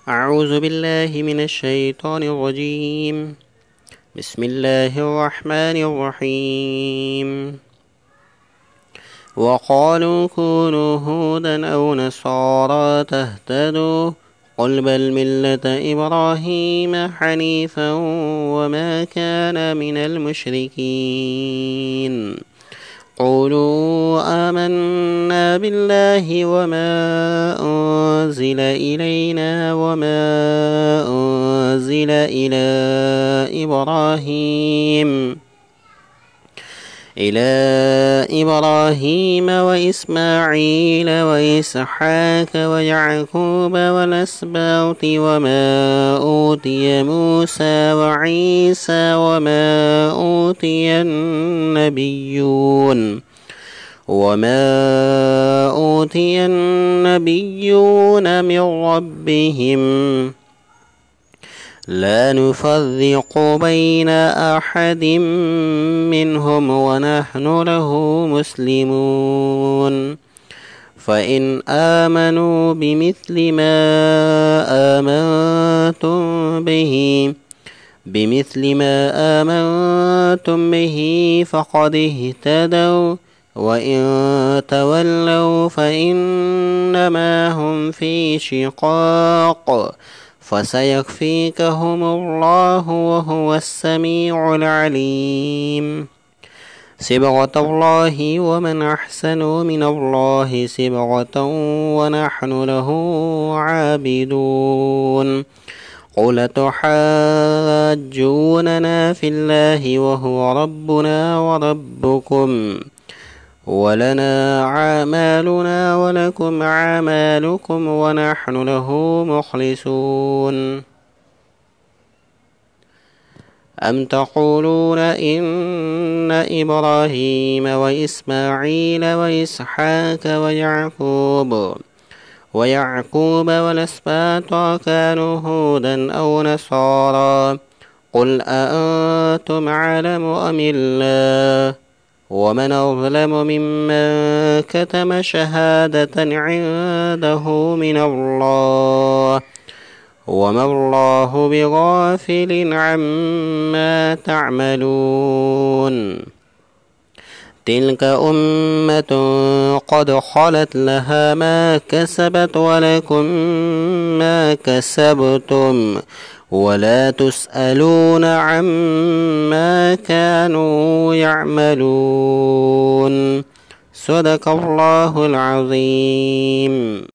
أعوذ بالله من الشيطان الرجيم. بسم الله الرحمن الرحيم. وقالوا كونوا هودا أو نصارى تهتدوا قل بل ملة إبراهيم حنيفا وما كان من المشركين. قولوا آمنا بالله وما أنزل إلينا وما أنزل إلى إبراهيم وإسماعيل وإسحاق ويعقوب والأسباط وما أوتي موسى وعيسى وما أوتي النبيون من ربهم لا نفرق بين أحد منهم ونحن له مسلمون. فإن آمنوا بمثل ما آمنتم به فقد اهتدوا وإن تولوا فإنما هم في شقاق فسيكفيكهم الله وهو السميع العليم. صبغة الله ومن أحسن من الله صبغة ونحن له عابدون. قل تحاجوننا في الله وهو ربنا وربكم ولنا أعمالنا ولكم أعمالكم ونحن له مخلصون. أم تقولون إن إبراهيم وإسماعيل وإسحاق ويعقوب والأسباط كانوا هودا أو نصارى قل أأنتم أعلم أم الله ومن أظلم ممن كتم شهادة عنده من الله وما الله بغافل عما تعملون. تلك أمة قد خلت لها ما كسبت ولكم ما كسبتم ولا تسألون عما كانوا يعملون. صدق الله العظيم.